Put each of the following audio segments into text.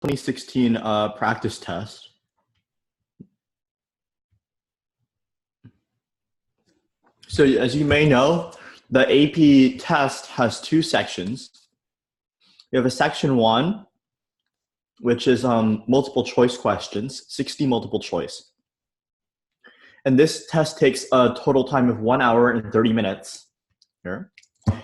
2016 practice test. So as you may know, the AP test has two sections. We have a section 1, which is multiple choice questions, 60 multiple choice. And this test takes a total time of 1 hour and 30 minutes here.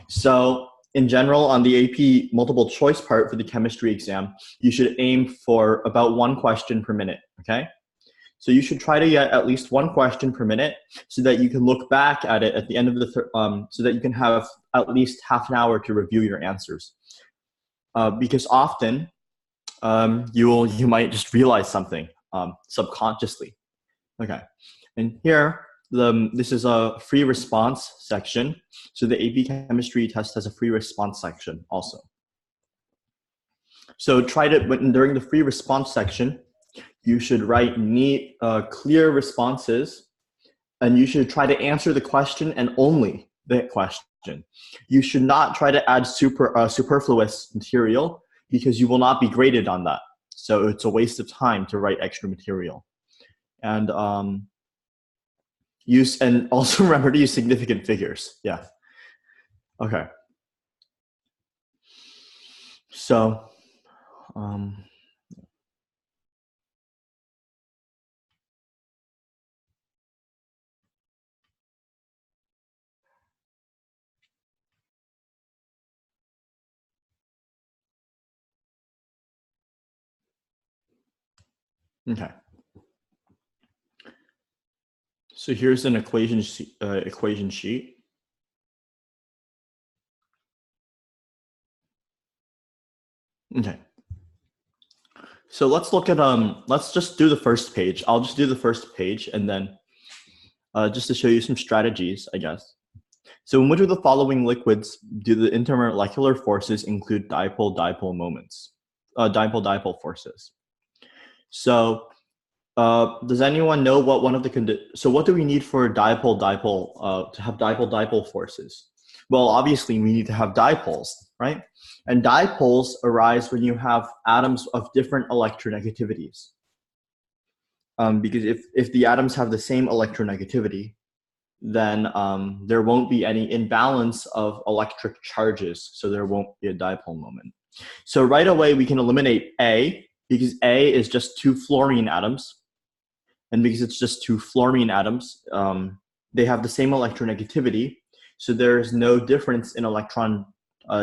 So in general, on the AP multiple choice part for the chemistry exam, you should aim for about 1 question per minute, okay? So you should try to get at least 1 question per minute so that you can look back at it at the end of the, so that you can have at least half an hour to review your answers. Because often you might just realize something subconsciously. Okay, and here, this is a free response section. So the AP chemistry test has a free response section also. So during the free response section, you should write neat, clear responses, and you should try to answer the question and only the question. You should not try to add superfluous material because you will not be graded on that. So it's a waste of time to write extra material. And also remember to use significant figures. Yeah. Okay. So, okay. So here's an equation sheet. Okay. So let's look at let's just do the first page. I'll just do the first page and then just to show you some strategies, I guess. So in which of the following liquids do the intermolecular forces include dipole-dipole moments? Dipole-dipole forces. So does anyone know what one of the so what do we need for dipole-dipole to have dipole-dipole forces? Well, obviously we need to have dipoles, right? And dipoles arise when you have atoms of different electronegativities. Because if the atoms have the same electronegativity, then there won't be any imbalance of electric charges, so there won't be a dipole moment. So right away we can eliminate A, because A is just 2 fluorine atoms. And because it's just 2 fluorine atoms, they have the same electronegativity, so there's no difference in electron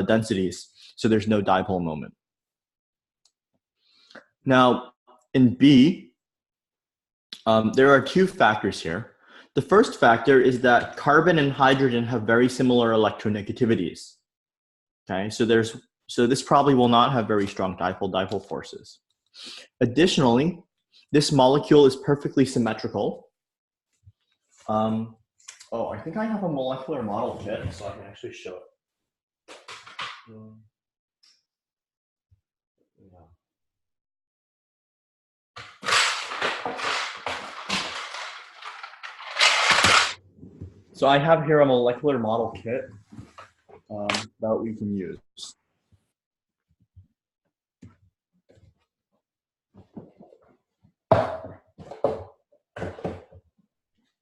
densities, so there's no dipole moment. Now, in B, there are 2 factors here. The first factor is that carbon and hydrogen have very similar electronegativities. Okay, so this probably will not have very strong dipole-dipole forces. Additionally, this molecule is perfectly symmetrical. Oh, I think I have a molecular model kit, so I can actually show it. So I have here a molecular model kit that we can use.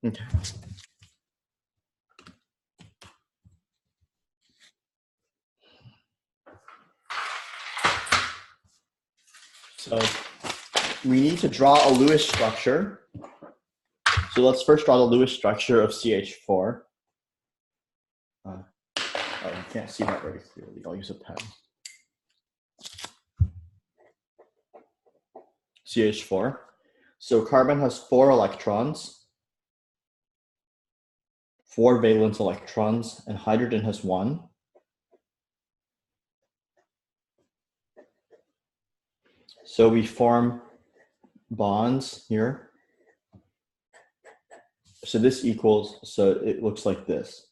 Okay. So we need to draw a Lewis structure. So let's first draw the Lewis structure of CH4. Oh, you can't see that very clearly. I'll use a pen. CH4. So carbon has 4 electrons, 4 valence electrons, and hydrogen has 1. So we form bonds here. So this equals, so it looks like this.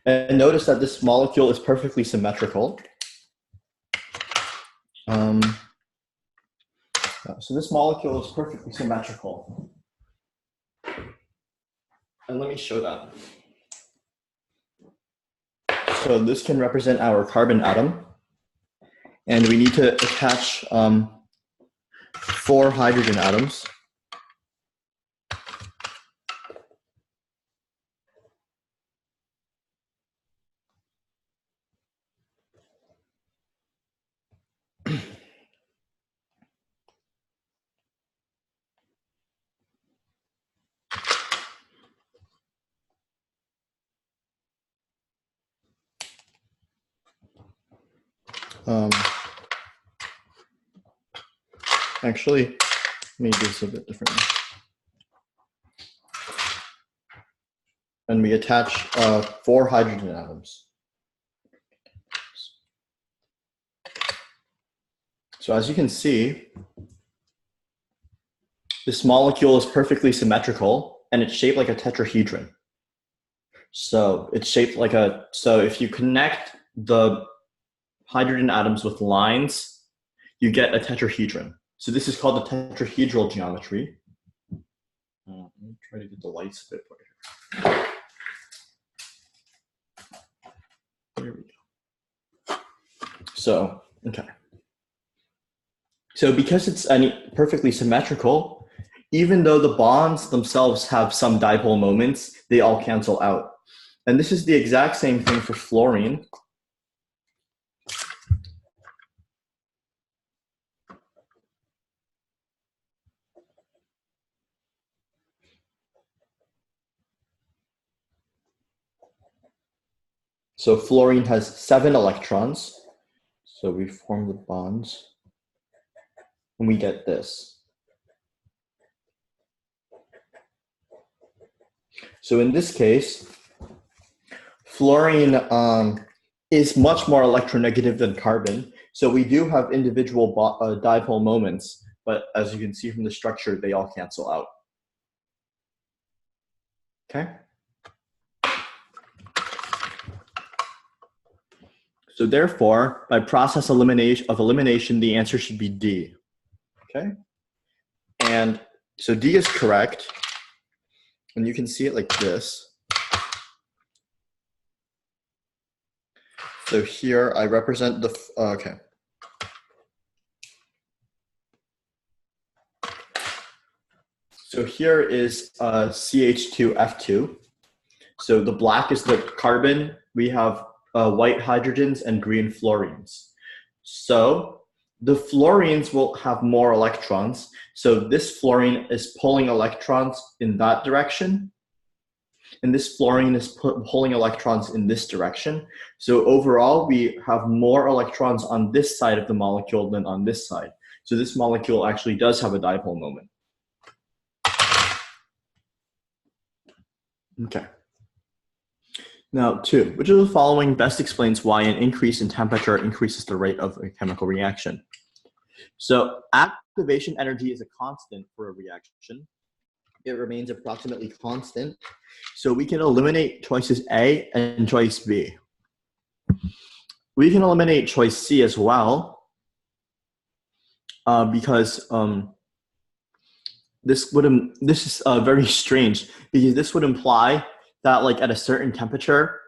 And notice that this molecule is perfectly symmetrical. So this molecule is perfectly symmetrical. And let me show that. So this can represent our carbon atom. And we need to attach 4 hydrogen atoms. Actually, let me do this a bit differently. And we attach 4 hydrogen atoms. So as you can see, this molecule is perfectly symmetrical and it's shaped like a tetrahedron. So it's shaped like a, so if you connect the hydrogen atoms with lines, you get a tetrahedron. So this is called the tetrahedral geometry. Let me try to get the lights a bit brighter. There we go. So, okay. So because it's perfectly symmetrical, even though the bonds themselves have some dipole moments, they all cancel out. And this is the exact same thing for fluorine. So fluorine has 7 electrons. So we form the bonds and we get this. So in this case, fluorine is much more electronegative than carbon. So we do have individual dipole moments, but as you can see from the structure, they all cancel out. Okay. So therefore, by process of elimination, the answer should be D. Okay. And so D is correct. And you can see it like this. So here I represent the, okay. So here is CH2F2. So the black is the carbon. We have white hydrogens and green fluorines. So the fluorines will have more electrons. So this fluorine is pulling electrons in that direction. And this fluorine is pulling electrons in this direction. So overall, we have more electrons on this side of the molecule than on this side. So this molecule actually does have a dipole moment. Okay. Now, 2, which of the following best explains why an increase in temperature increases the rate of a chemical reaction? So activation energy is a constant for a reaction. It remains approximately constant. So we can eliminate choices A and choice B. We can eliminate choice C as well because this is very strange, because this would imply that like at a certain temperature,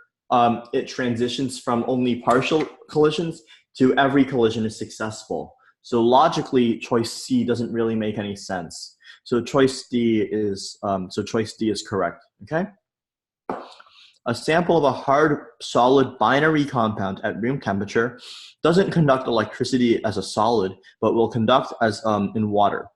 it transitions from only partial collisions to every collision is successful. So logically, choice C doesn't really make any sense. So choice D is correct. Okay. A sample of a hard solid binary compound at room temperature doesn't conduct electricity as a solid, but will conduct as in water.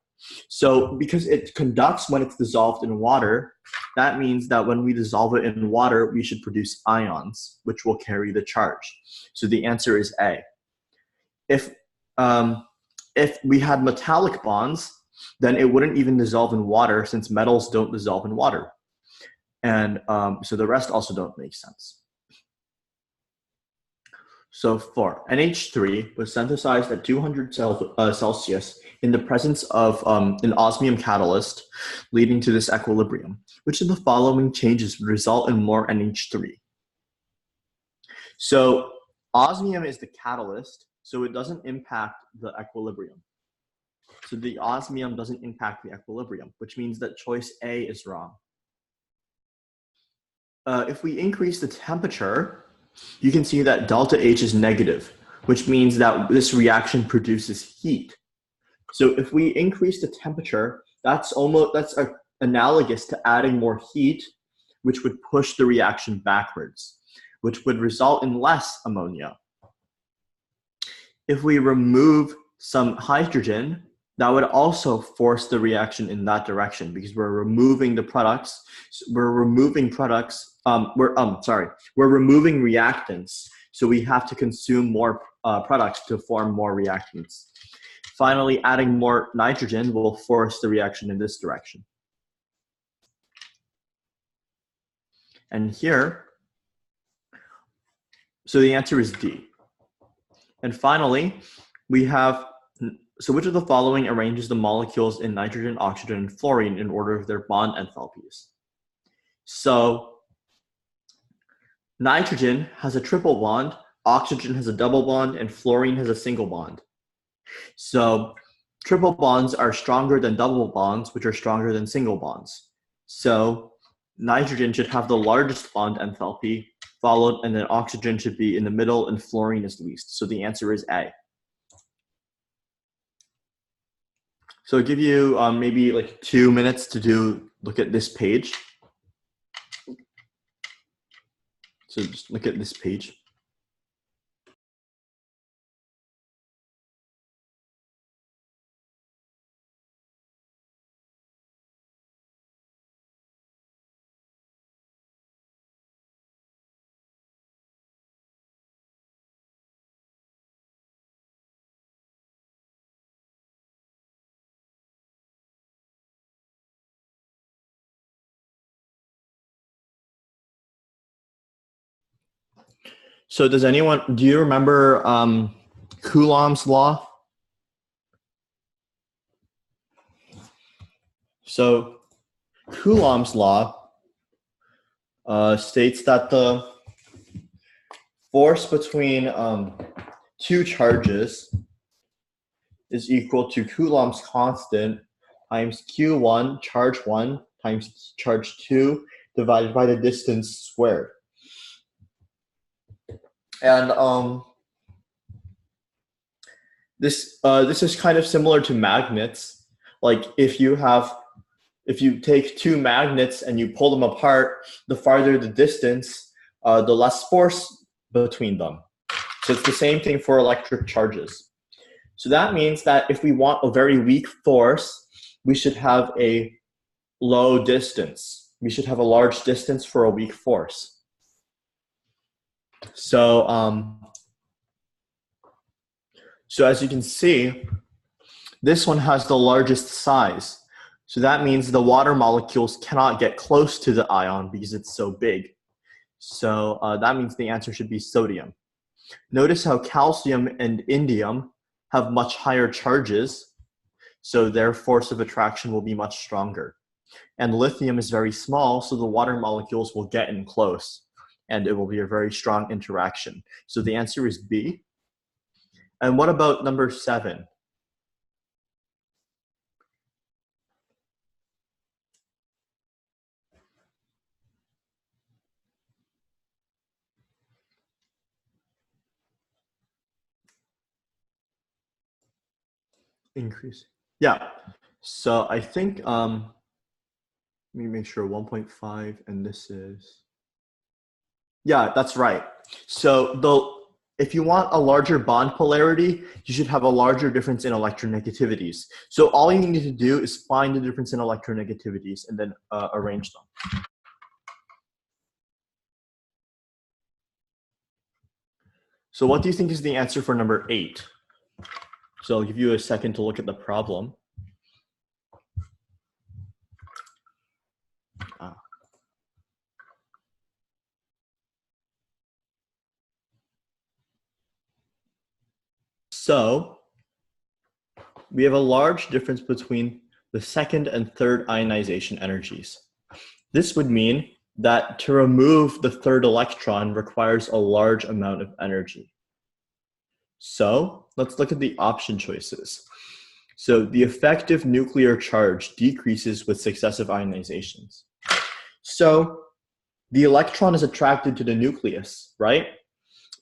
So because it conducts when it's dissolved in water, that means that when we dissolve it in water, we should produce ions, which will carry the charge. So the answer is A. If we had metallic bonds, then it wouldn't even dissolve in water, since metals don't dissolve in water. And so the rest also don't make sense. So 4, NH3 was synthesized at 200 Celsius in the presence of an osmium catalyst, leading to this equilibrium. Which of the following changes would result in more NH3? So osmium is the catalyst, so it doesn't impact the equilibrium. So the osmium doesn't impact the equilibrium, which means that choice A is wrong. If we increase the temperature, you can see that delta H is negative, which means that this reaction produces heat. So if we increase the temperature, that's analogous to adding more heat, which would push the reaction backwards, which would result in less ammonia. If we remove some hydrogen, that would also force the reaction in that direction because we're removing the products. We're removing reactants. So we have to consume more products to form more reactants. Finally, adding more nitrogen will force the reaction in this direction. And here, so the answer is D. And finally, we have, so which of the following arranges the molecules in nitrogen, oxygen, and fluorine in order of their bond enthalpies? So nitrogen has a triple bond, oxygen has a double bond, and fluorine has a single bond. So triple bonds are stronger than double bonds, which are stronger than single bonds. So nitrogen should have the largest bond enthalpy, followed, and then oxygen should be in the middle, and fluorine is least. So the answer is A. So I'll give you maybe like 2 minutes to look at this page. So just look at this page. So do you remember Coulomb's law? So Coulomb's law states that the force between two charges is equal to Coulomb's constant times Q1, charge 1, times charge 2, divided by the distance squared. And this is kind of similar to magnets. Like if you take two magnets and you pull them apart, the farther the distance, the less force between them. So it's the same thing for electric charges. So that means that if we want a very weak force, we should have a low distance. We should have a large distance for a weak force. So, so as you can see, this one has the largest size. So that means the water molecules cannot get close to the ion because it's so big. So that means the answer should be sodium. Notice how calcium and indium have much higher charges, so their force of attraction will be much stronger. And lithium is very small, so the water molecules will get in close, and it will be a very strong interaction. So the answer is B. And what about number 7? Increase. Yeah. So I think, let me make sure 1.5, and this is, yeah, that's right. So if you want a larger bond polarity, you should have a larger difference in electronegativities. So all you need to do is find the difference in electronegativities and then arrange them. So what do you think is the answer for number 8? So I'll give you a second to look at the problem. So we have a large difference between the second and third ionization energies. This would mean that to remove the third electron requires a large amount of energy. So let's look at the option choices. So the effective nuclear charge decreases with successive ionizations. So the electron is attracted to the nucleus, right?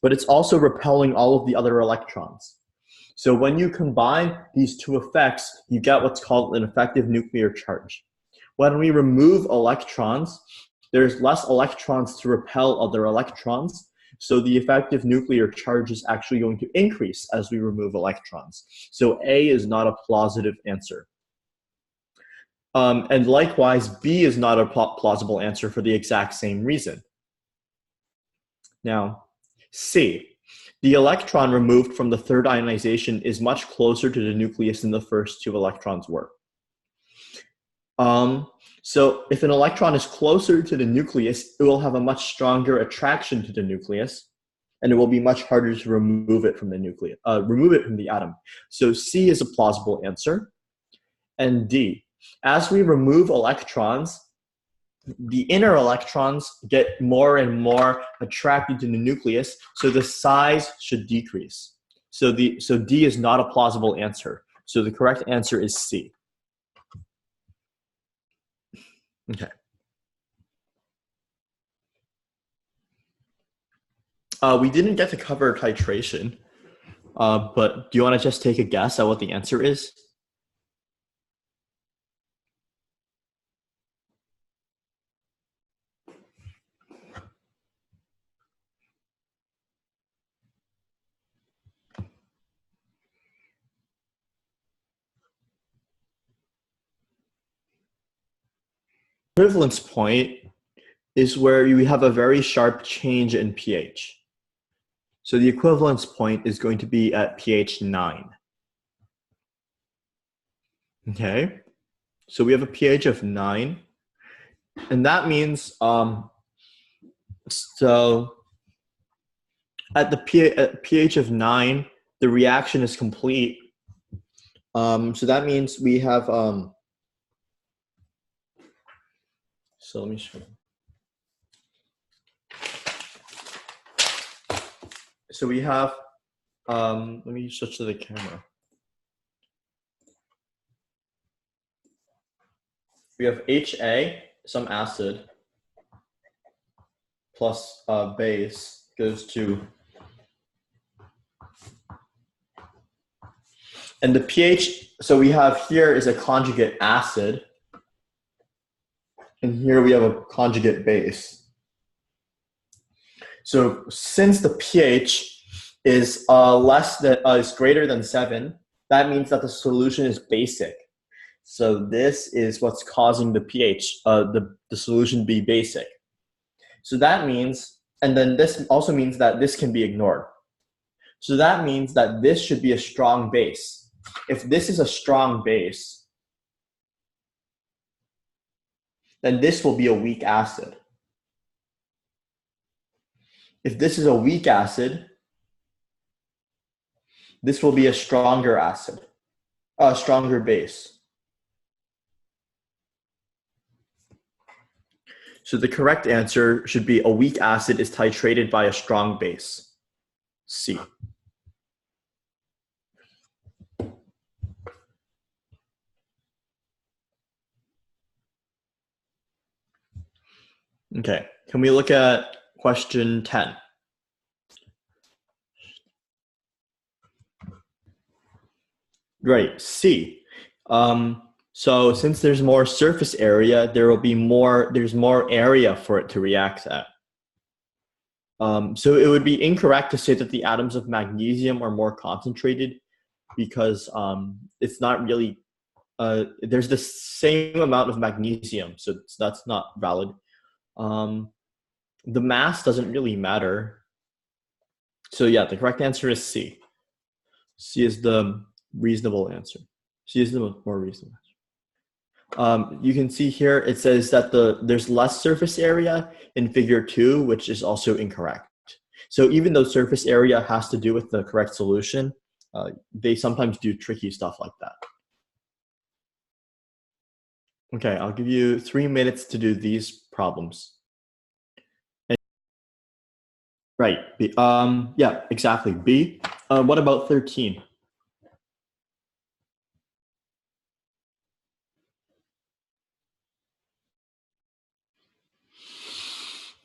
but it's also repelling all of the other electrons. So when you combine these two effects, you get what's called an effective nuclear charge. When we remove electrons, there's less electrons to repel other electrons, so the effective nuclear charge is actually going to increase as we remove electrons. So A is not a plausible answer. And likewise, B is not a plausible answer for the exact same reason. Now, C. The electron removed from the third ionization is much closer to the nucleus than the first two electrons were. So if an electron is closer to the nucleus, it will have a much stronger attraction to the nucleus, and it will be much harder to remove it from the nucleus, remove it from the atom. So C is a plausible answer. And D, as we remove electrons, the inner electrons get more and more attracted to the nucleus, so the size should decrease. So D is not a plausible answer. So the correct answer is C. Okay. We didn't get to cover titration, but do you want to just take a guess at what the answer is? Equivalence point is where you have a very sharp change in pH. So the equivalence point is going to be at pH 9. Okay, so we have a pH of 9, and that means so at the pH of 9, the reaction is complete. So that means we have so let me show you. So we have, let me switch to the camera. We have HA, some acid, plus base goes to, and the pH, so we have here is a conjugate acid, and here we have a conjugate base. So since the pH is is greater than 7, that means that the solution is basic. So this is what's causing the pH, the solution to be basic. So that means, and then this also means that this can be ignored. So that means that this should be a strong base. If this is a strong base, then this will be a weak acid. If this is a weak acid, this will be a stronger acid, a stronger base. So the correct answer should be a weak acid is titrated by a strong base. C. Okay, can we look at question 10? Right, C. So since there's more surface area, there's more area for it to react at. So it would be incorrect to say that the atoms of magnesium are more concentrated because it's not really, there's the same amount of magnesium, so that's not valid. The mass doesn't really matter. So yeah, the correct answer is C. C is the reasonable answer. C is the more reasonable answer. You can see here it says that there's less surface area in figure 2, which is also incorrect. So even though surface area has to do with the correct solution, they sometimes do tricky stuff like that. Okay, I'll give you 3 minutes to do these problems. Right. B, yeah, exactly. B. What about 13?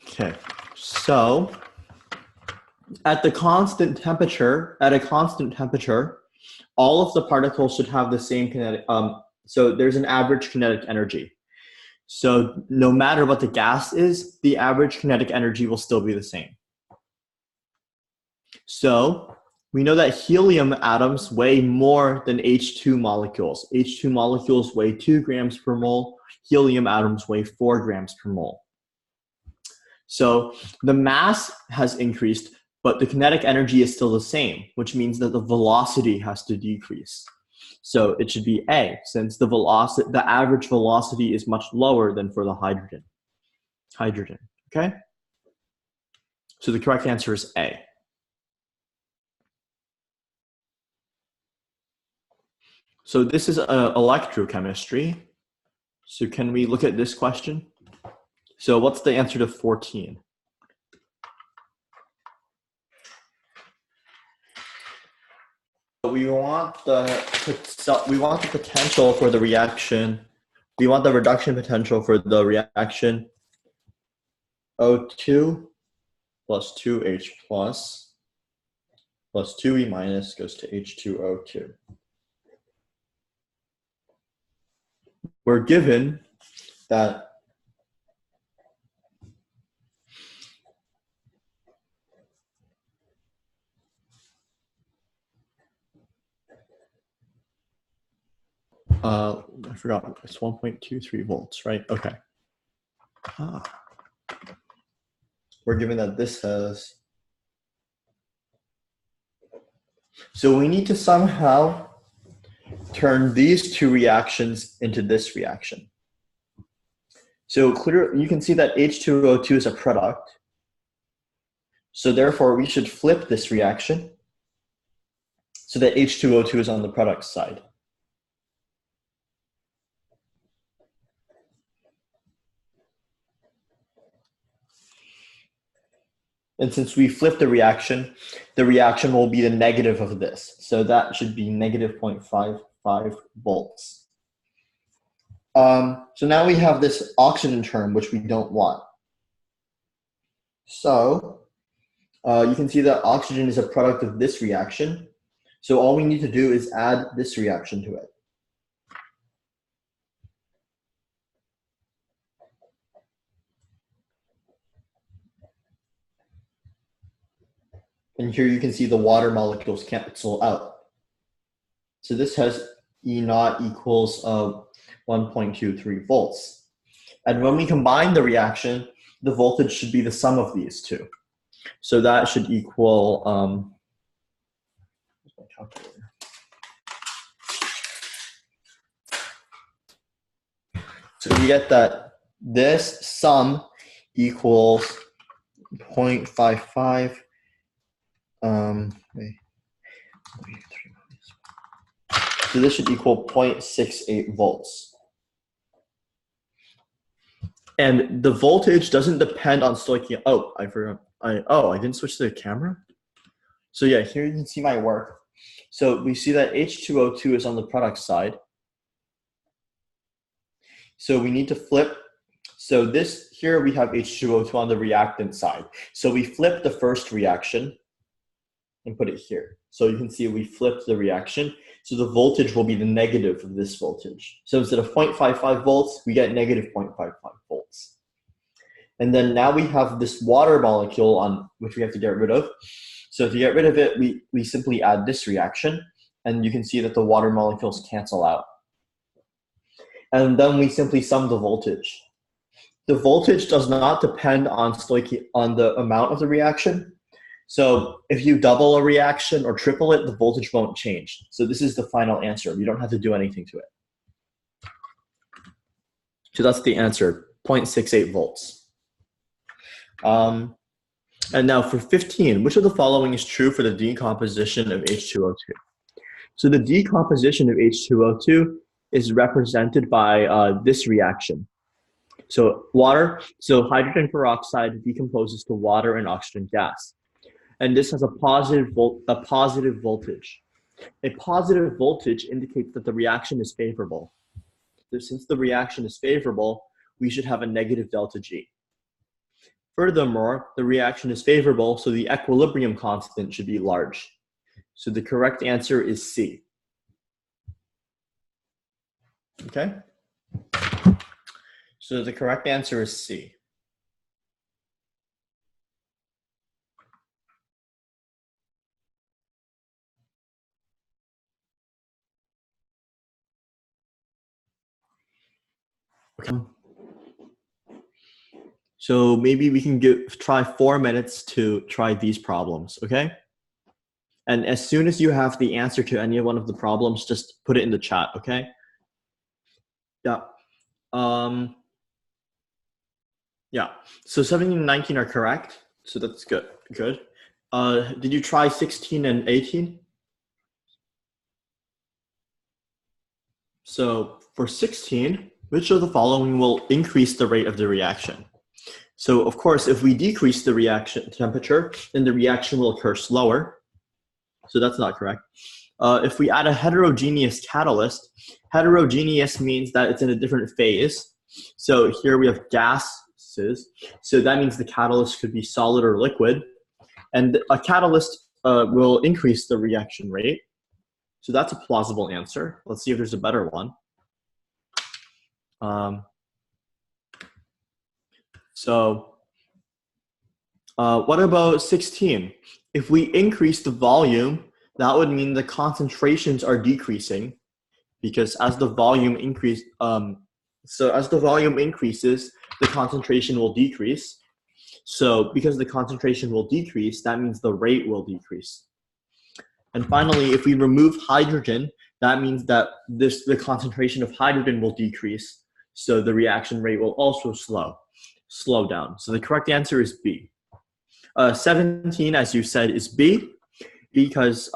Okay, so at a constant temperature, all of the particles should have the same kinetic, so there's an average kinetic energy. So no matter what the gas is, the average kinetic energy will still be the same. So we know that helium atoms weigh more than H2 molecules. H2 molecules weigh 2 grams per mole. Helium atoms weigh 4 grams per mole. So the mass has increased, but the kinetic energy is still the same, which means that the velocity has to decrease. So it should be A, since the average velocity is much lower than for the hydrogen. Okay? So the correct answer is A. So this is electrochemistry. So can we look at this question? So what's the answer to 14? We want the potential for the reaction. We want the reduction potential for the reaction O2 plus 2H plus 2E minus goes to H2O2. We're given that I forgot, it's 1.23 volts, right? Okay. We're given that this has, so we need to somehow turn these two reactions into this reaction. So clearly you can see that H2O2 is a product. So therefore we should flip this reaction so that H2O2 is on the product side. And since we flip the reaction will be the negative of this. So that should be negative 0.55 volts. So now we have this oxygen term, which we don't want. So you can see that oxygen is a product of this reaction. So all we need to do is add this reaction to it. And here you can see the water molecules cancel out. So this has E naught equals 1.23 volts. And when we combine the reaction, the voltage should be the sum of these two. So that should equal, where's my calculator? So we get that this sum equals 0.55. So this should equal 0.68 volts. And the voltage doesn't depend on stoichiometry. Oh, I forgot. I didn't switch to the camera. So yeah, here you can see my work. So we see that H2O2 is on the product side. So we need to flip. So this here we have H2O2 on the reactant side. So we flip the first reaction and put it here. So you can see we flipped the reaction. So the voltage will be the negative of this voltage. So instead of 0.55 volts, we get negative 0.55 volts. And then now we have this water molecule on which we have to get rid of. So to get rid of it, we simply add this reaction, and you can see that the water molecules cancel out. And then we simply sum the voltage. The voltage does not depend on the amount of the reaction. So if you double a reaction or triple it, the voltage won't change. So this is the final answer. You don't have to do anything to it. So that's the answer, 0.68 volts. And now for 15, which of the following is true for the decomposition of H2O2? So the decomposition of H2O2 is represented by this reaction. So hydrogen peroxide decomposes to water and oxygen gas. And this has a positive voltage. A positive voltage indicates that the reaction is favorable. So since the reaction is favorable, we should have a negative delta G. Furthermore, the reaction is favorable, so the equilibrium constant should be large. So the correct answer is C. Okay? So the correct answer is C. Okay. So maybe we can try 4 minutes to try these problems, okay? And as soon as you have the answer to any one of the problems, just put it in the chat, okay? Yeah. Yeah. So 17 and 19 are correct. So that's good. Good. Did you try 16 and 18? So for 16, which of the following will increase the rate of the reaction? So of course, if we decrease the reaction temperature, then the reaction will occur slower. So that's not correct. If we add a heterogeneous catalyst, heterogeneous means that it's in a different phase. So here we have gases. So that means the catalyst could be solid or liquid. And a catalyst will increase the reaction rate. So that's a plausible answer. Let's see if there's a better one. What about 16? If we increase the volume, that would mean the concentrations are decreasing, because as the volume increases, the concentration will decrease. So because the concentration will decrease, that means the rate will decrease. And finally, if we remove hydrogen, that means that the concentration of hydrogen will decrease. So the reaction rate will also slow down. So the correct answer is B. 17, as you said, is B, because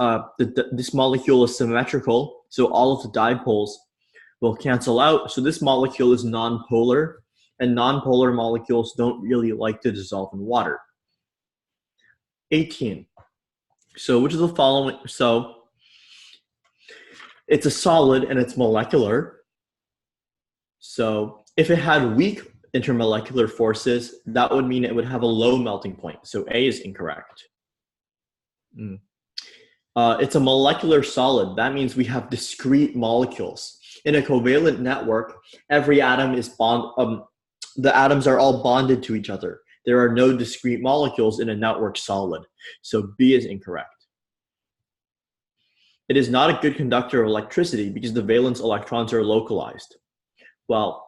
this molecule is symmetrical. So all of the dipoles will cancel out. So this molecule is nonpolar, and nonpolar molecules don't really like to dissolve in water. 18. So which of the following? So it's a solid and it's molecular. So if it had weak intermolecular forces, that would mean it would have a low melting point. So A is incorrect. It's a molecular solid. That means we have discrete molecules. In a covalent network, every atom is the atoms are all bonded to each other. There are no discrete molecules in a network solid. So B is incorrect. It is not a good conductor of electricity because the valence electrons are localized. Well,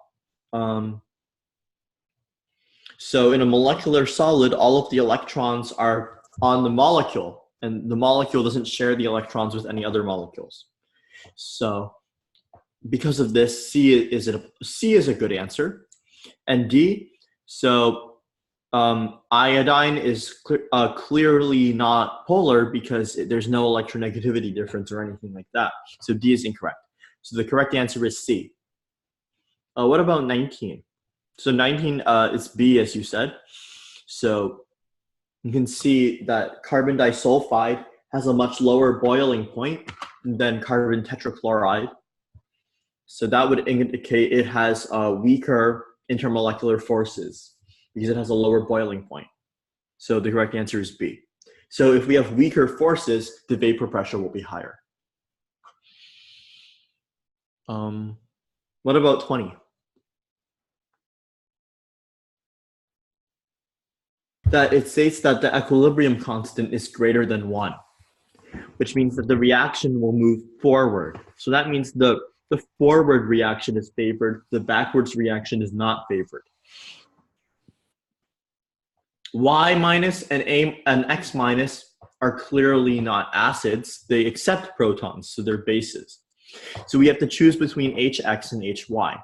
so in a molecular solid, all of the electrons are on the molecule, and the molecule doesn't share the electrons with any other molecules. So because of this, C is a good answer. And D, so iodine is clearly not polar because there's no electronegativity difference or anything like that. So D is incorrect. So the correct answer is C. What about 19? So 19 is B, as you said. So you can see that carbon disulfide has a much lower boiling point than carbon tetrachloride. So that would indicate it has weaker intermolecular forces because it has a lower boiling point. So the correct answer is B. So if we have weaker forces, the vapor pressure will be higher. What about 20? That it states that the equilibrium constant is greater than 1, which means that the reaction will move forward. So that means the forward reaction is favored, the backwards reaction is not favored. Y minus and X minus are clearly not acids. They accept protons, so they're bases. So we have to choose between HX and HY.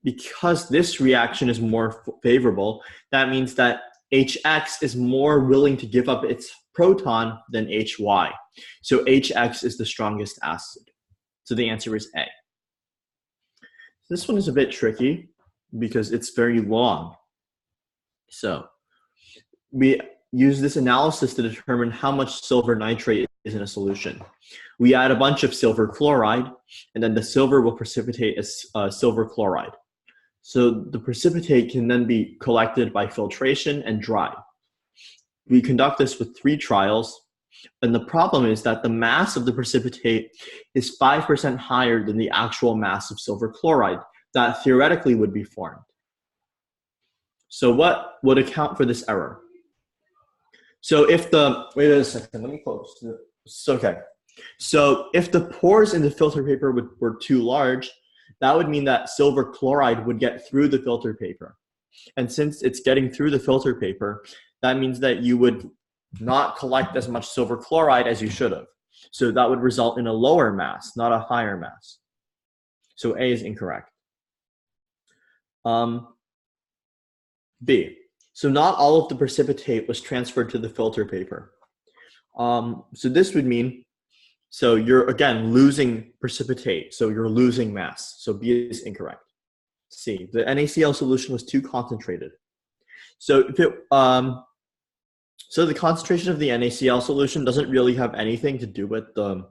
Because this reaction is more favorable, that means that HX is more willing to give up its proton than HY. So HX is the strongest acid. So the answer is A. This one is a bit tricky because it's very long. So we use this analysis to determine how much silver nitrate is in a solution. We add a bunch of silver chloride, and then the silver will precipitate as silver chloride. So the precipitate can then be collected by filtration and dried. We conduct this with 3 trials, and the problem is that the mass of the precipitate is 5% higher than the actual mass of silver chloride that theoretically would be formed. So what would account for this error? So if the, wait a second, let me close. So, okay. So if the pores in the filter paper were too large, that would mean that silver chloride would get through the filter paper. And since it's getting through the filter paper, that means that you would not collect as much silver chloride as you should have. So that would result in a lower mass, not a higher mass. So A is incorrect. B. So not all of the precipitate was transferred to the filter paper. So this would mean, so you're again losing precipitate, so you're losing mass. So B is incorrect. C. The NaCl solution was too concentrated. So if it, so the concentration of the NaCl solution doesn't really have anything to do with the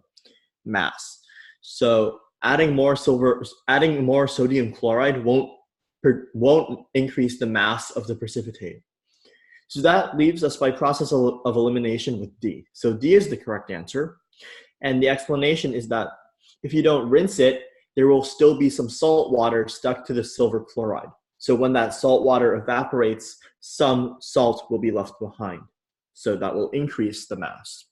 mass. So adding more sodium chloride won't increase the mass of the precipitate. So that leaves us by process of elimination with D. So D is the correct answer. And the explanation is that if you don't rinse it, there will still be some salt water stuck to the silver chloride. So when that salt water evaporates, some salt will be left behind. So that will increase the mass.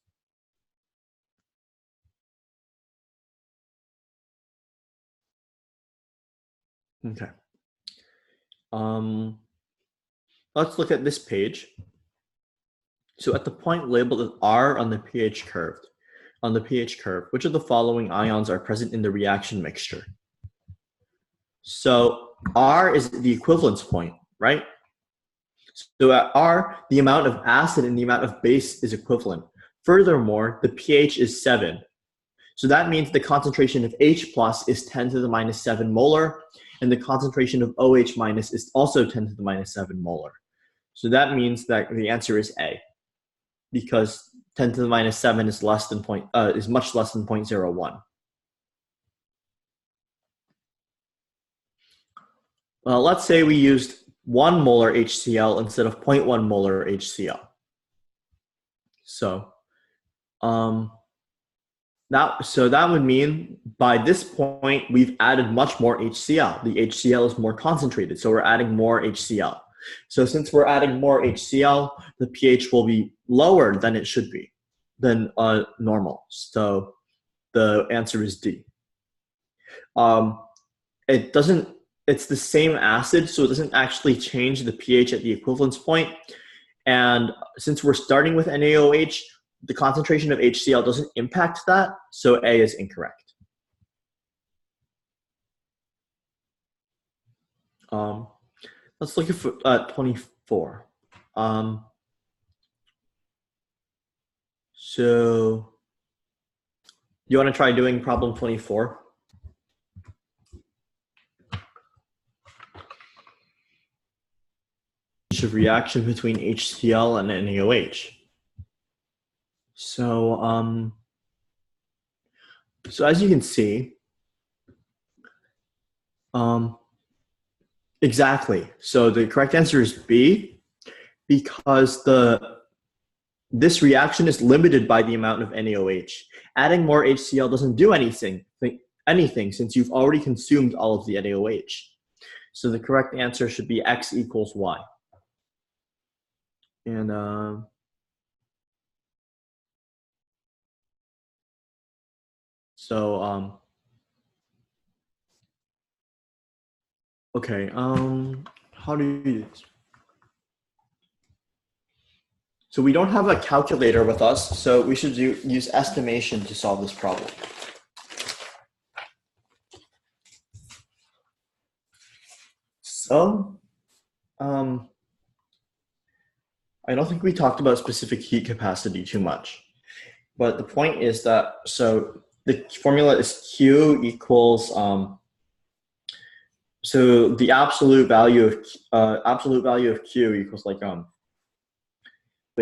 Okay. Let's look at this page. So at the point labeled as R on the pH curve, which of the following ions are present in the reaction mixture? So R is the equivalence point, right? So at R, the amount of acid and the amount of base is equivalent. Furthermore, the pH is 7. So that means the concentration of H plus is 10 to the minus 7 molar, and the concentration of OH minus is also 10 to the minus 7 molar. So that means that the answer is A, because 10 to the minus 7 is less than is much less than 0.01. Well, let's say we used 1 molar HCl instead of 0.1 molar HCl. So that would mean by this point we've added much more HCl. The HCl is more concentrated, so we're adding more HCl. So since we're adding more HCl, the pH will be lower than it should be, than normal. So the answer is D. It's the same acid, so it doesn't actually change the pH at the equivalence point. And since we're starting with NaOH, the concentration of HCl doesn't impact that, so A is incorrect. Let's look at 24. So you want to try doing problem 24? Of reaction between HCl and NaOH. So, so as you can see, exactly. So the correct answer is B, because this reaction is limited by the amount of NaOH. Adding more HCl doesn't do anything since you've already consumed all of the NaOH. So the correct answer should be X equals Y. And okay, how do you do this? So we don't have a calculator with us, so we should use estimation to solve this problem. So, I don't think we talked about specific heat capacity too much, but the point is that, so the formula is Q equals, so the absolute value of Q equals like,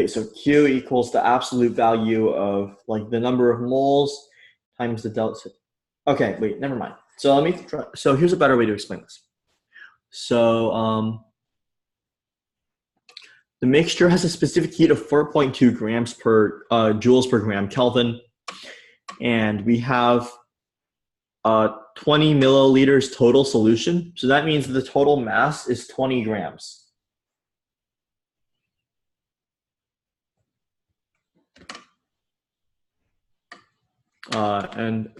so Q equals the absolute value of like the number of moles times the delta. Okay, wait, never mind. So let me try, so here's a better way to explain this. So the mixture has a specific heat of 4.2 grams per joules per gram Kelvin, and we have 20 milliliters total solution. So that means the total mass is 20 grams. And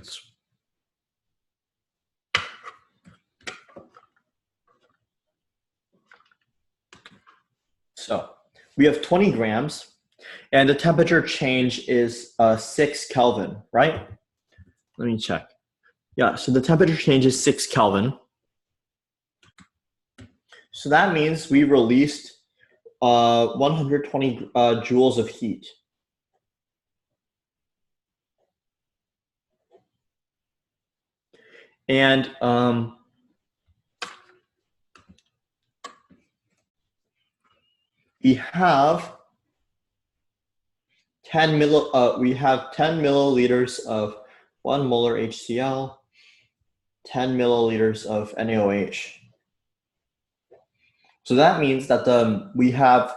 so we have 20 grams, and the temperature change is 6 Kelvin, right? Let me check. Yeah, so the temperature change is 6 Kelvin. So that means we released 120 joules of heat. And we have 10 milliliters of 1 molar HCl, 10 milliliters of NaOH. So that means that we have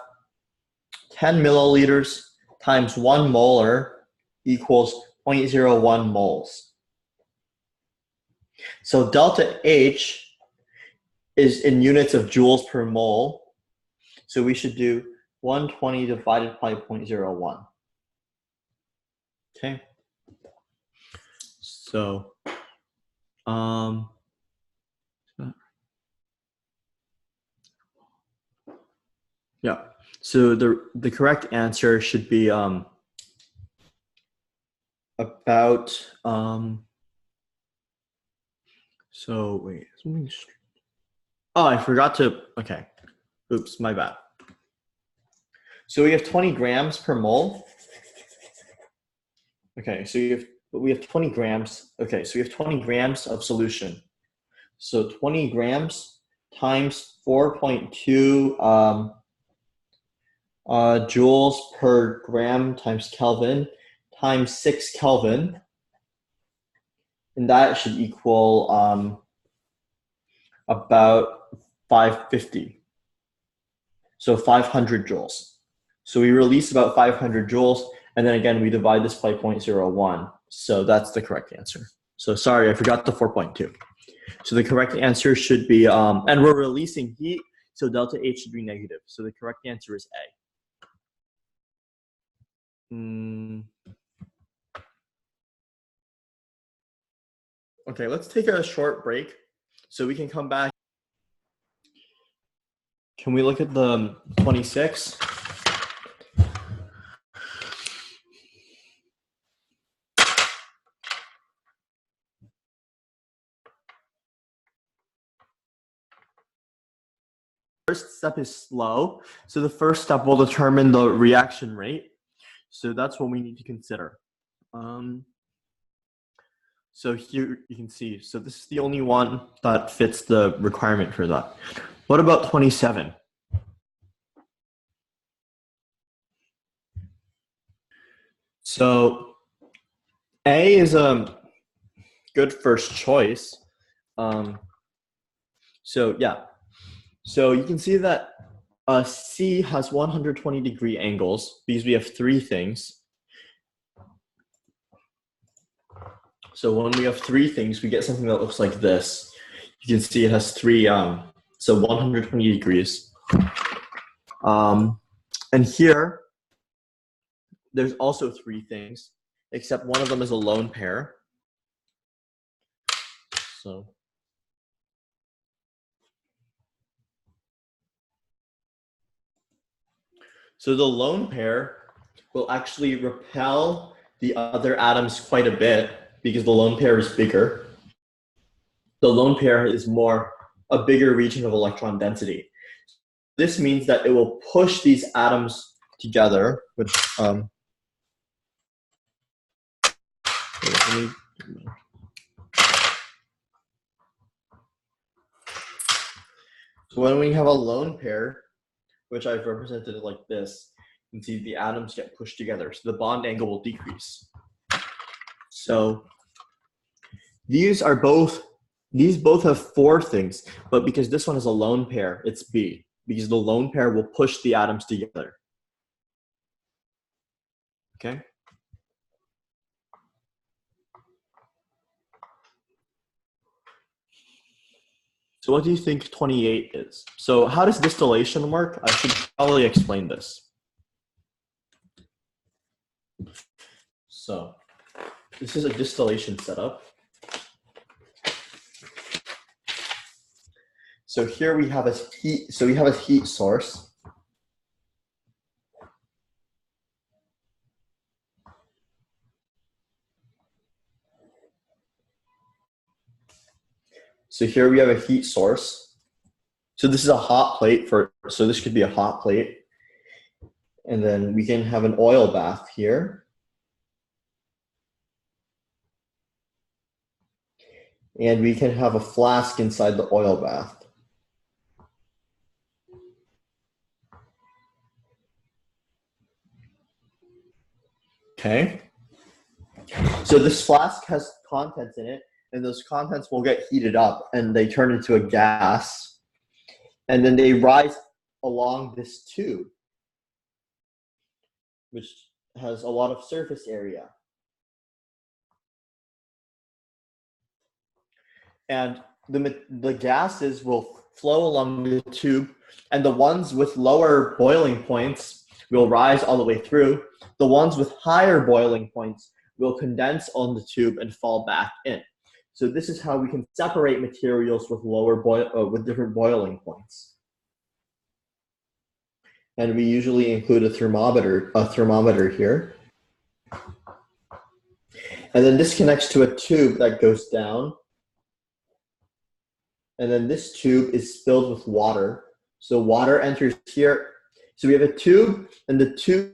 10 milliliters times 1 molar equals 0.01 moles. So delta H is in units of joules per mole. So we should do 120 divided by 0.01. Okay. So, yeah. So the correct answer should be about so wait, something. Oh, I forgot to. Okay. Oops, my bad. So we have 20 grams per mole. Okay, so we have 20 grams. Okay, so we have 20 grams of solution. So 20 grams times 4.2 joules per gram times Kelvin times 6 Kelvin, and that should equal about 550. So 500 joules. So we release about 500 joules, and then again we divide this by 0.01. So that's the correct answer. So sorry, I forgot the 4.2. So the correct answer should be, and we're releasing heat, so delta H should be negative. So the correct answer is A. Okay, let's take a short break so we can come back. Can we look at the 26? First step is slow. So the first step will determine the reaction rate. So that's what we need to consider. So here you can see, so this is the only one that fits the requirement for that. What about 27? So A is a good first choice. So yeah, so you can see that C has 120-degree angles because we have three things. So when we have three things, we get something that looks like this. You can see it has three, so 120 degrees. And here, there's also three things, except one of them is a lone pair. So the lone pair will actually repel the other atoms quite a bit because the lone pair is bigger. The lone pair is a bigger region of electron density. This means that it will push these atoms together with so when we have a lone pair, which I've represented like this, you can see the atoms get pushed together, so the bond angle will decrease. So these are both These both have 4 things, but because this one is a lone pair, it's B, because the lone pair will push the atoms together. Okay? So what do you think 28 is? So how does distillation work? I should probably explain this. So this is a distillation setup. So here we have a heat, heat source. So here we have a heat source. So this is a hot plate so this could be a hot plate. And then we can have an oil bath here. And we can have a flask inside the oil bath. Okay. So this flask has contents in it, and those contents will get heated up and they turn into a gas. And then they rise along this tube, which has a lot of surface area. And the gases will flow along the tube, and the ones with lower boiling points will rise all the way through. The ones with higher boiling points will condense on the tube and fall back in. So this is how we can separate materials with with different boiling points. And we usually include a thermometer here. And then this connects to a tube that goes down. And then this tube is filled with water. So water enters here. So we have a tube, and the tube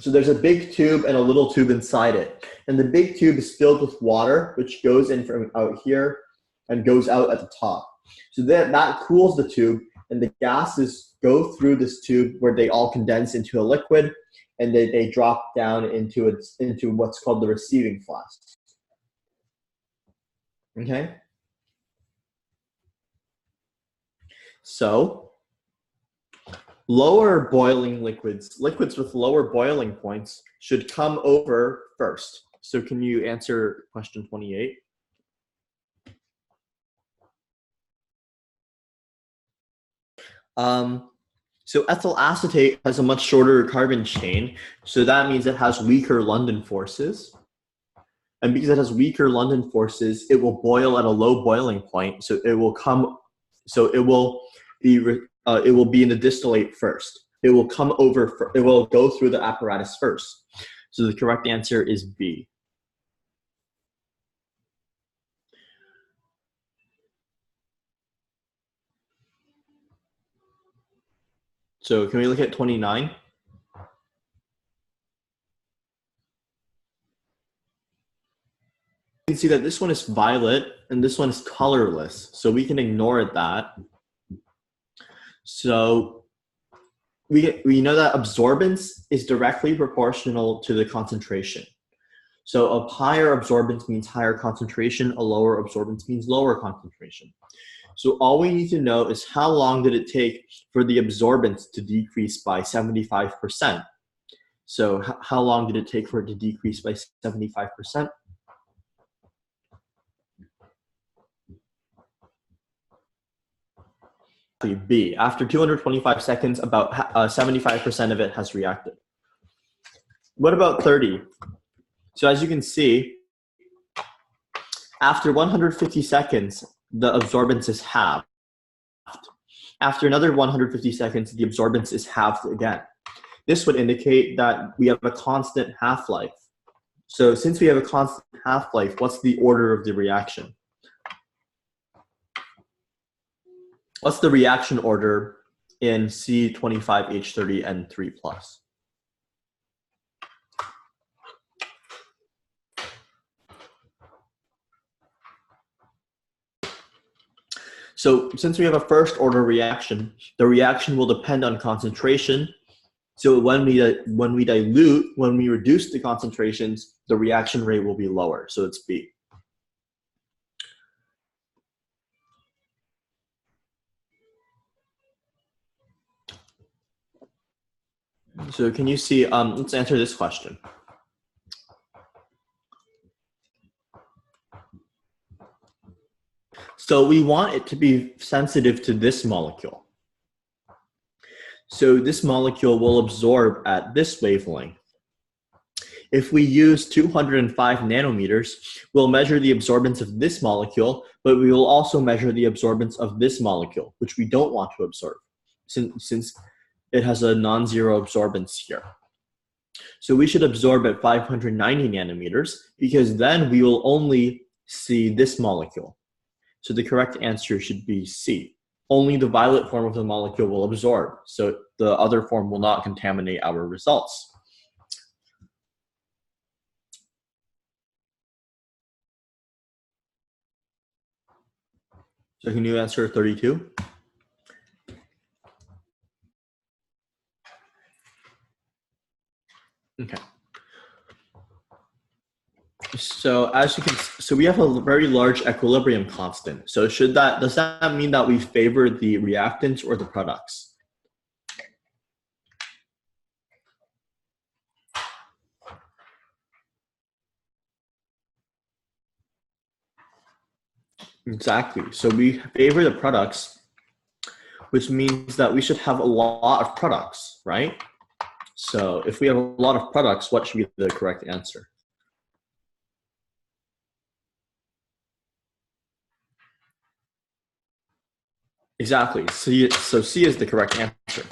so there's a big tube and a little tube inside it. And the big tube is filled with water, which goes in from out here and goes out at the top. So that cools the tube, and the gases go through this tube where they all condense into a liquid, and they drop down into what's called the receiving flask. Okay? So lower boiling liquids with lower boiling points should come over first. So can you answer question 28? So ethyl acetate has a much shorter carbon chain, so that means it has weaker London forces. And because it has weaker London forces, it will boil at a low boiling point. So it will be in the distillate first. It will it will go through the apparatus first. So the correct answer is B. So can we look at 29? You can see that this one is violet and this one is colorless. So we can ignore that. So we know that absorbance is directly proportional to the concentration. So a higher absorbance means higher concentration, a lower absorbance means lower concentration. So all we need to know is how long did it take for the absorbance to decrease by 75%. So how long did it take for it to decrease by 75%? B. After 225 seconds, about 75% of it has reacted. What about 30? So as you can see, after 150 seconds, the absorbance is halved. After another 150 seconds, the absorbance is halved again. This would indicate that we have a constant half-life. So since we have a constant half-life, what's the order of the reaction? What's the reaction order in C25H30N3+? So since we have a first order reaction, the reaction will depend on concentration, So when we reduce the concentrations, the reaction rate will be lower. So it's B. So can you see, let's answer this question. So we want it to be sensitive to this molecule. So this molecule will absorb at this wavelength. If we use 205 nanometers, we'll measure the absorbance of this molecule, but we will also measure the absorbance of this molecule, which we don't want to absorb, since it has a non-zero absorbance here. So we should absorb at 590 nanometers, because then we will only see this molecule. So the correct answer should be C. Only the violet form of the molecule will absorb, so the other form will not contaminate our results. So can you answer 32? Okay. So as you can, so we have a very large equilibrium constant. So does that mean that we favor the reactants or the products? Exactly. So we favor the products, which means that we should have a lot of products, right? So if we have a lot of products, what should be the correct answer? Exactly. So C is the correct answer.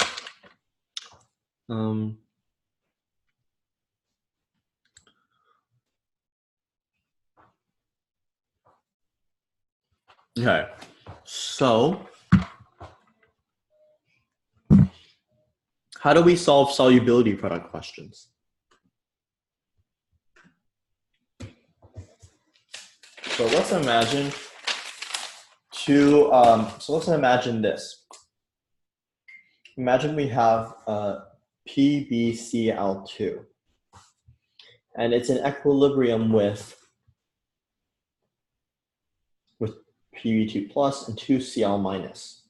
Okay. So how do we solve solubility product questions? So let's imagine this. Imagine we have PbCl2, and it's in equilibrium with Pb2 plus and 2Cl minus.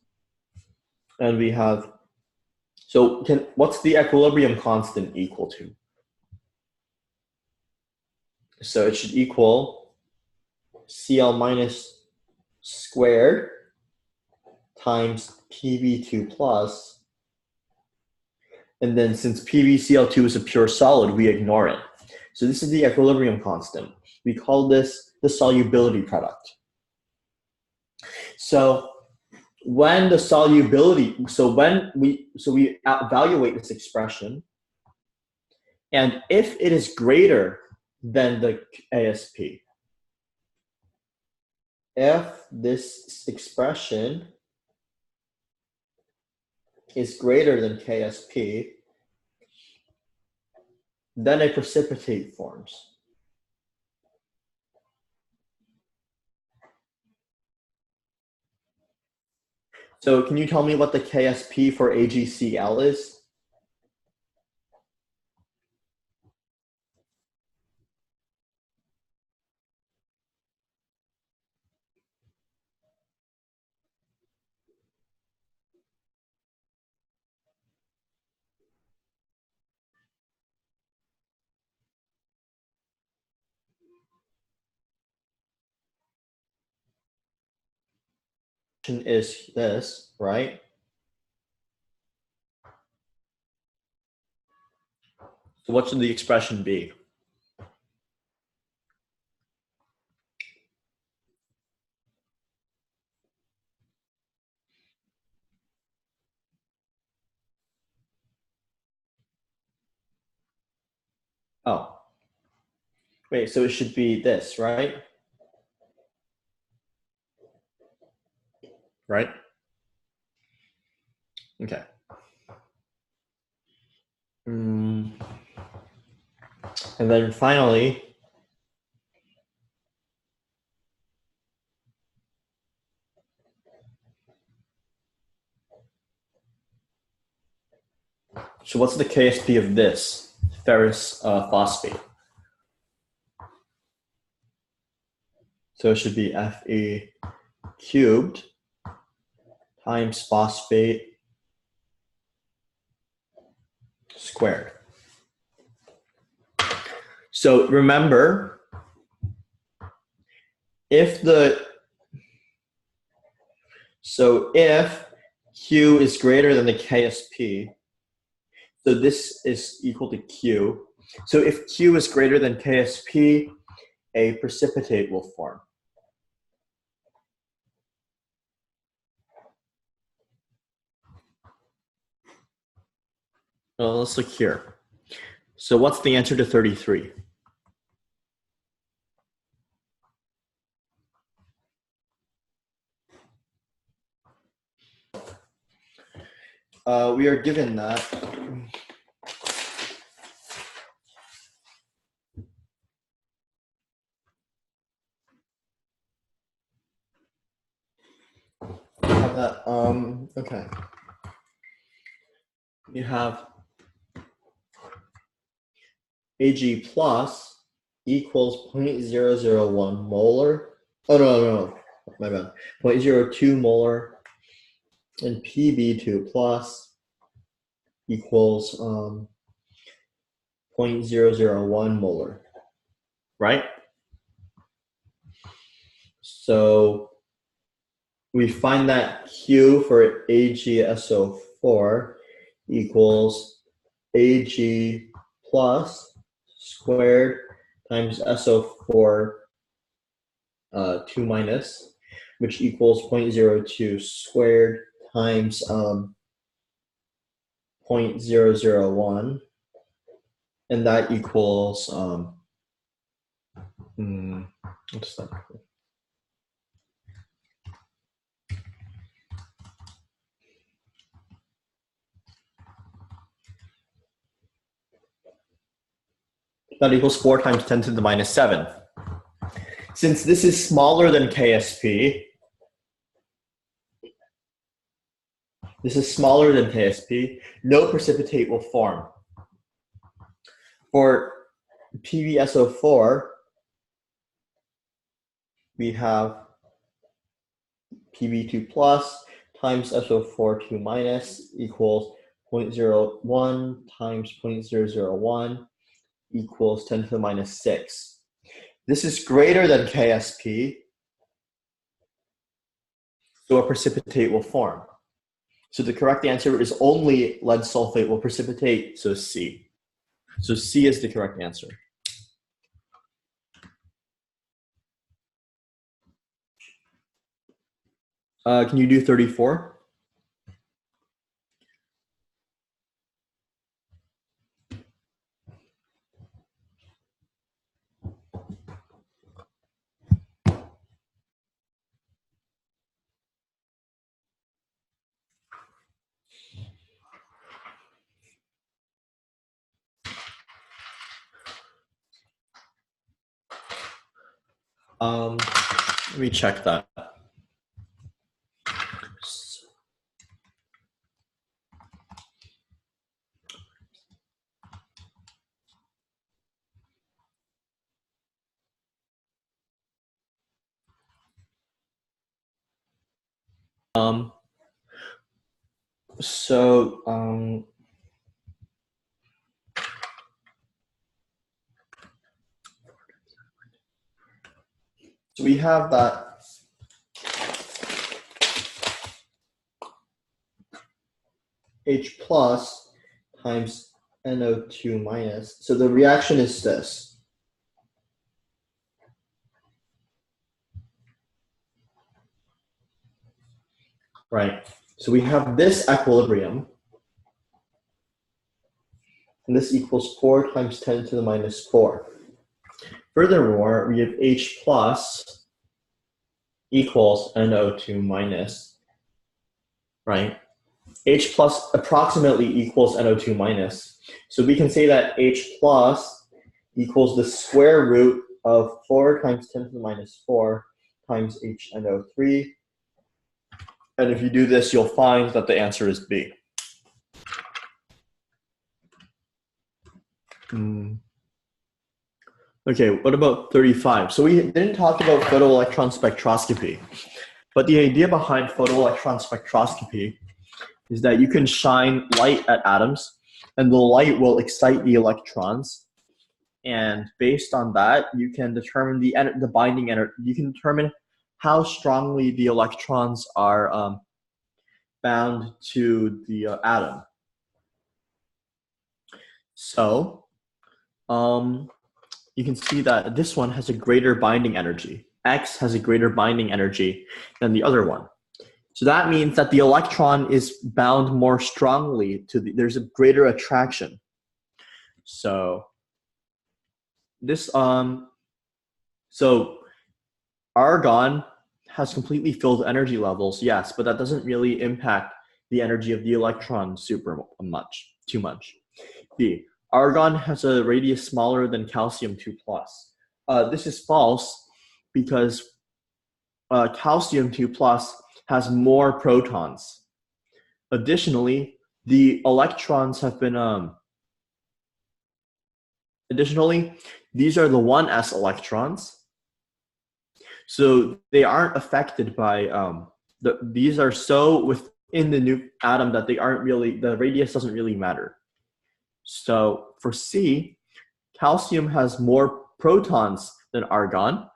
And we have, what's the equilibrium constant equal to? So it should equal Cl minus squared times Pb2 plus. And then since PbCl2 is a pure solid, we ignore it. So this is the equilibrium constant. We call this the solubility product. So when the solubility, we evaluate this expression, and if it is greater than the KSP, if this expression is greater than KSP, then a precipitate forms. So can you tell me what the KSP for AgCl is? Is this, right? So what should the expression be? Oh, wait, so it should be this, right? Right? Okay. And then finally, So what's the KSP of this ferrous phosphate? So it should be Fe cubed times phosphate squared. So remember, if Q is greater than the KSP, so this is equal to Q. So if Q is greater than KSP, a precipitate will form. Well, let's look here. So what's the answer to 33? We are given that okay. You have Ag plus equals 0.001 molar. Oh, no, my bad. 0.02 molar, and Pb2 plus equals 0.001 molar, right? So we find that Q for AgSO4 equals Ag plus squared times SO4 2 minus, which equals 0.02 squared times 0.001, and that equals what's that? That equals 4 times 10 to the minus 7. Since this is smaller than KSP, no precipitate will form. For PbSO4, we have Pb2 plus times SO4 2 minus equals 0.01 times 0.001 equals 10 to the minus 6. This is greater than KSP, so a precipitate will form. So the correct answer is only lead sulfate will precipitate, so C. So C is the correct answer. Can you do 34? Let me check that. So we have that H plus times NO2 minus. So the reaction is this. Right. So we have this equilibrium, and this equals 4 times 10 to the minus 4. Furthermore, we have H plus equals NO2 minus, right? H plus approximately equals NO2 minus. So we can say that H plus equals the square root of 4 times 10 to the minus 4 times HNO3. And if you do this, you'll find that the answer is B. Okay, what about 35? So we didn't talk about photoelectron spectroscopy, but the idea behind photoelectron spectroscopy is that you can shine light at atoms and the light will excite the electrons. And based on that, you can determine the binding energy. You can determine how strongly the electrons are bound to the atom. So you can see that this one has a greater binding energy. X has a greater binding energy than the other one. So that means that the electron is bound more strongly to there's a greater attraction. So this so argon has completely filled energy levels, yes, but that doesn't really impact the energy of the electron too much. B, argon has a radius smaller than calcium 2+. This is false because calcium 2+ has more protons. Additionally, the electrons have been additionally, these are the 1s electrons. So they aren't affected by these are so within the atom that they aren't really, the radius doesn't really matter. So for C, calcium has more protons than argon.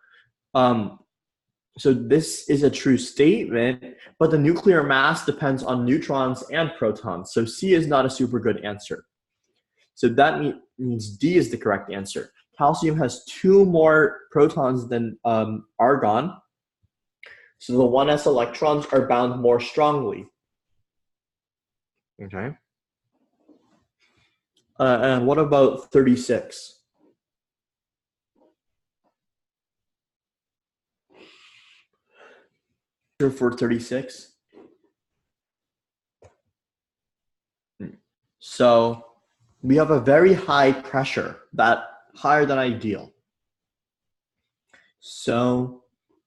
So this is a true statement, but the nuclear mass depends on neutrons and protons. So C is not a super good answer. So that means D is the correct answer. Calcium has 2 more protons than argon. So the 1s electrons are bound more strongly. Okay. And what about 36? For 36. So we have a very high pressure, that higher than ideal. So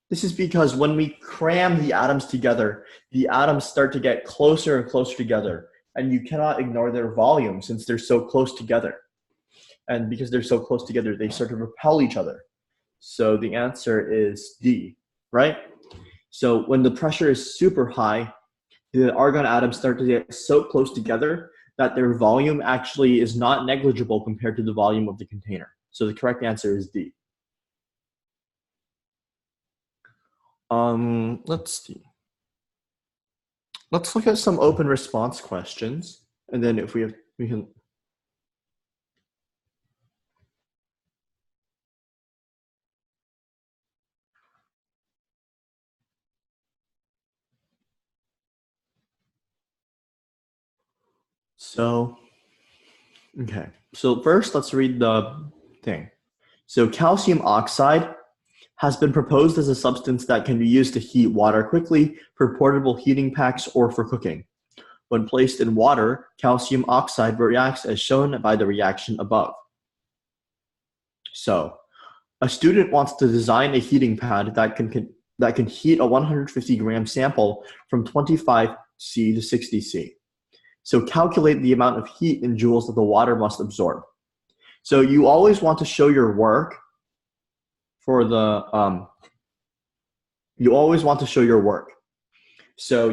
this is because when we cram the atoms together, the atoms start to get closer and closer together, and you cannot ignore their volume since they're so close together. And because they're so close together, they start to repel each other. So the answer is D, right? So when the pressure is super high, the argon atoms start to get so close together that their volume actually is not negligible compared to the volume of the container. So the correct answer is D. Let's see. Let's look at some open response questions, and then if we can. So, okay. So first, let's read the thing. So calcium oxide has been proposed as a substance that can be used to heat water quickly for portable heating packs or for cooking. When placed in water, calcium oxide reacts as shown by the reaction above. So, a student wants to design a heating pad that can heat a 150-gram sample from 25 C to 60 C. So calculate the amount of heat in joules that the water must absorb. So you always want to show your work for the you always want to show your work. So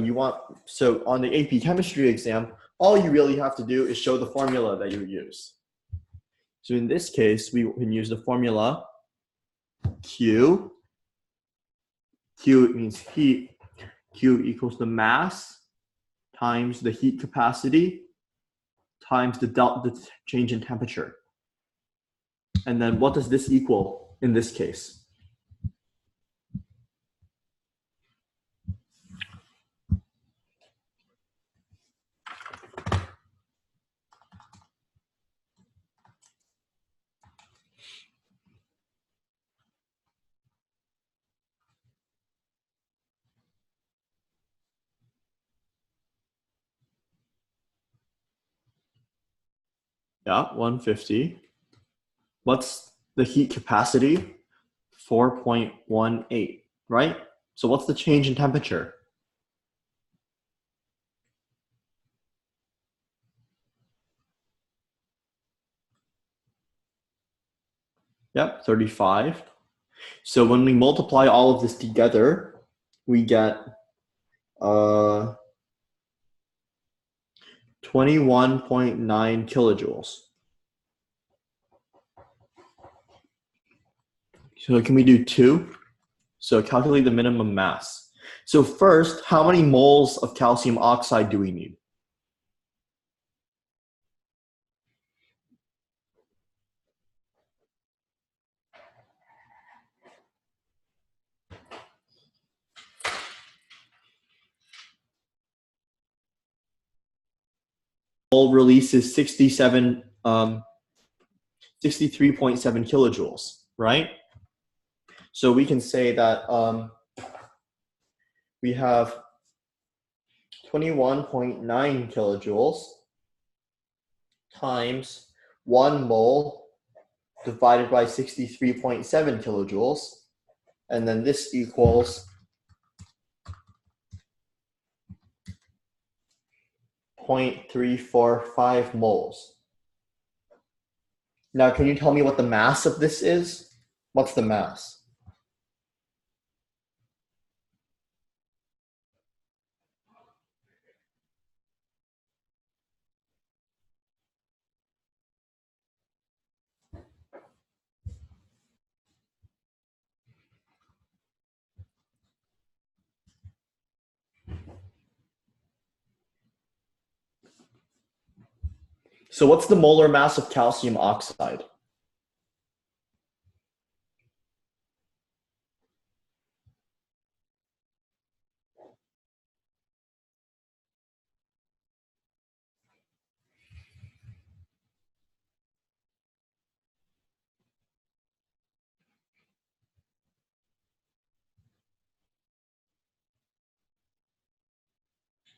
on the AP chemistry exam, all you really have to do is show the formula that you use. So in this case, we can use the formula Q. Q means heat. Q equals the mass times the heat capacity times the change in temperature. And then what does this equal in this case? Yeah, 150. What's the heat capacity? 4.18, right? So what's the change in temperature? Yep, 35. So when we multiply all of this together, we get 21.9 kilojoules. So can we do 2? So calculate the minimum mass. So first, how many moles of calcium oxide do we need? Mole releases 63.7 kilojoules, right? So we can say that we have 21.9 kilojoules times 1 mole divided by 63.7 kilojoules, and then this equals 0.345 moles. Now, can you tell me what the mass of this is? What's the mass? So what's the molar mass of calcium oxide?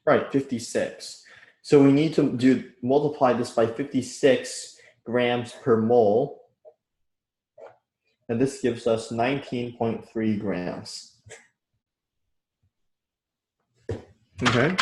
Right, 56. So we need to multiply this by 56 grams per mole, and this gives us 19.3 grams. Okay.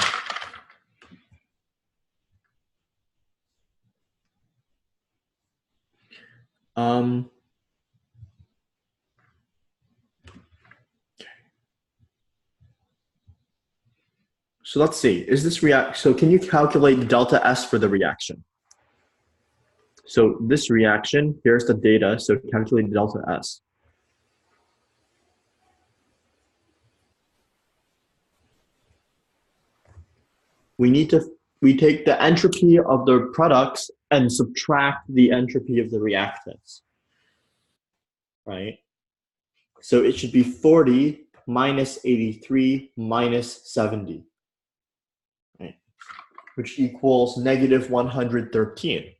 So let's see, is this so can you calculate the delta S for the reaction? So this reaction, here's the data, so calculate the delta S. We take the entropy of the products and subtract the entropy of the reactants, right? So it should be 40 minus 83 minus 70, right? Which equals negative 113.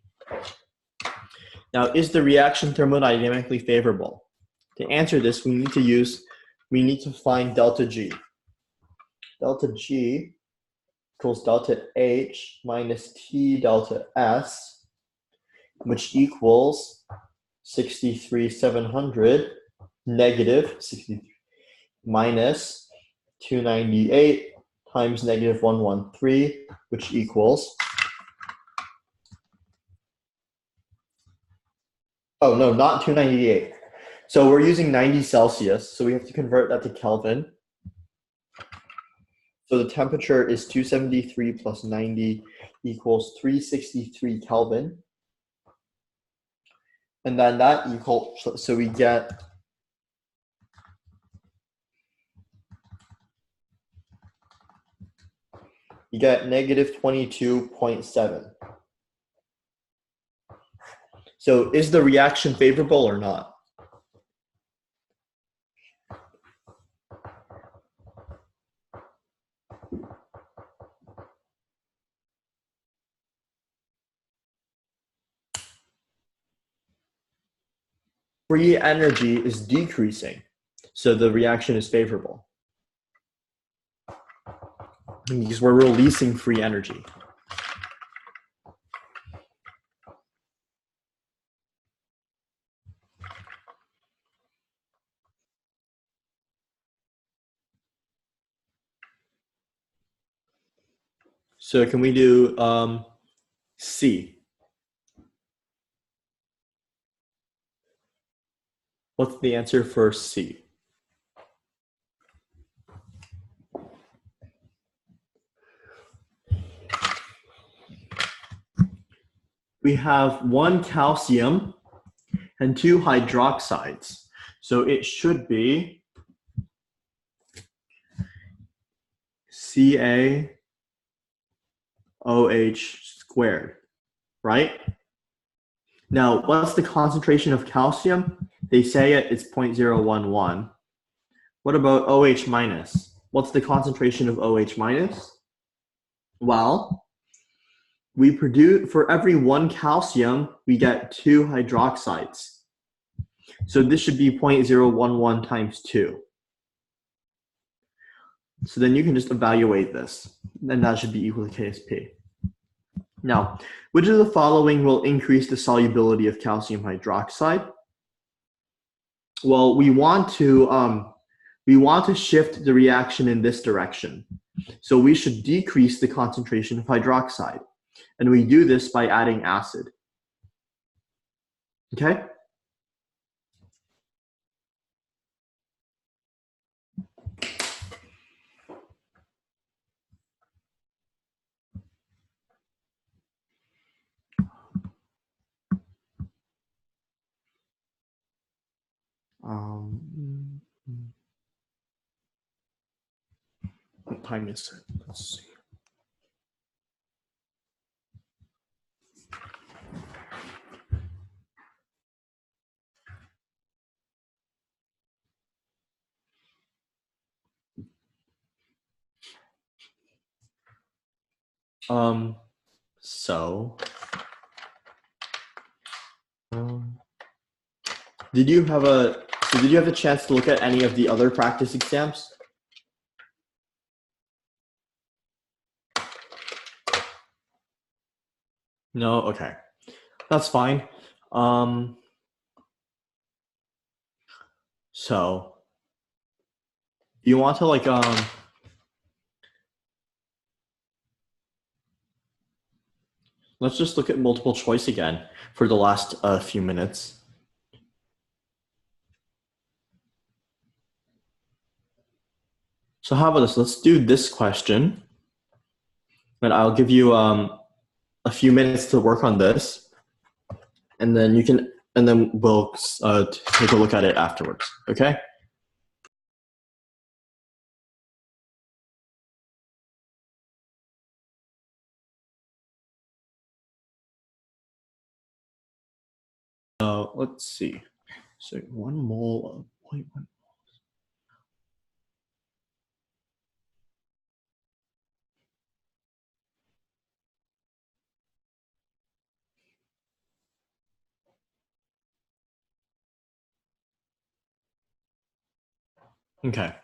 Now, is the reaction thermodynamically favorable? To answer this, we need to find delta G. Delta G equals delta H minus T delta S, which equals 63,700 negative 63 minus 298 times negative 113, which equals, oh no, not 298. So we're using 90 Celsius, so we have to convert that to Kelvin. So the temperature is 273 plus 90 equals 363 Kelvin. And then that equals, so we get negative 22.7. So is the reaction favorable or not? Free energy is decreasing, so the reaction is favorable because we're releasing free energy. So can we do C? What's the answer for C? We have 1 calcium and 2 hydroxides. So it should be CaOH squared, right? Now, what's the concentration of calcium? They say it's 0.011. What about OH minus? What's the concentration of OH minus? Well, we produce, for every 1 calcium, we get 2 hydroxides. So this should be 0.011 times 2. So then you can just evaluate this, and that should be equal to KSP. Now, which of the following will increase the solubility of calcium hydroxide? Well, we want to shift the reaction in this direction. So we should decrease the concentration of hydroxide. And we do this by adding acid. Okay? What time is it? Let's see. So did you have a chance to look at any of the other practice exams? No? Okay. That's fine. So you want to let's just look at multiple choice again for the last few minutes. So how about this? Let's do this question. And I'll give you a few minutes to work on this. And then we'll take a look at it afterwards. Okay? Let's see. So 1 mole of 0.1. Okay.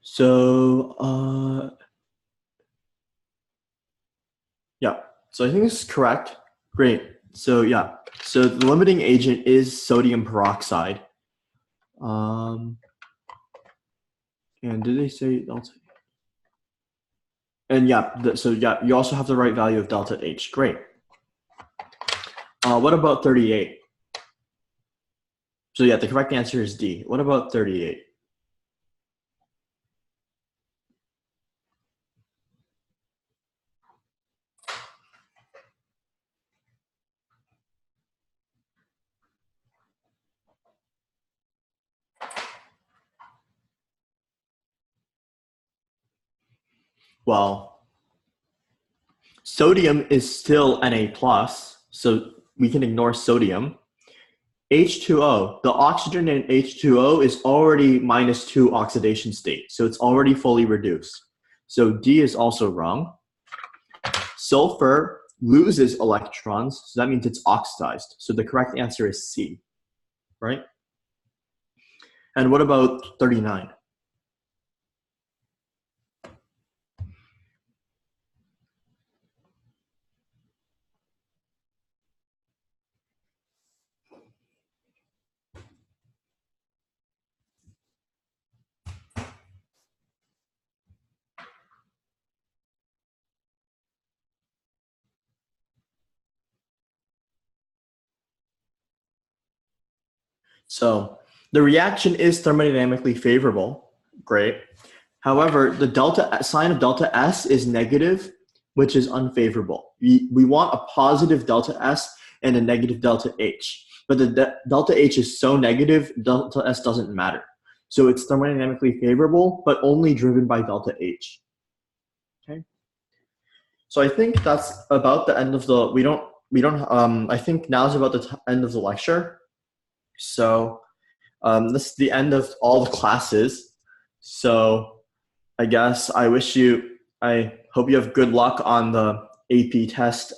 So yeah. So I think this is correct. Great. So yeah. So the limiting agent is sodium peroxide. And did they say delta? And yeah, so yeah, you also have the right value of delta H. Great. What about 38? So yeah, the correct answer is D. What about 38? Well, sodium is still Na+, so we can ignore sodium. H2O, the oxygen in H2O is already -2 oxidation state, so it's already fully reduced. So D is also wrong. Sulfur loses electrons, so that means it's oxidized. So the correct answer is C, right? And what about 39? So the reaction is thermodynamically favorable. Great. However, the delta sign of delta S is negative, which is unfavorable. We want a positive delta S and a negative delta H. But the delta H is so negative, delta S doesn't matter. So it's thermodynamically favorable, but only driven by delta H. Okay. So I think that's about the end of the, I think now is about the end of the lecture. So this is the end of all the classes. So I guess I hope you have good luck on the AP test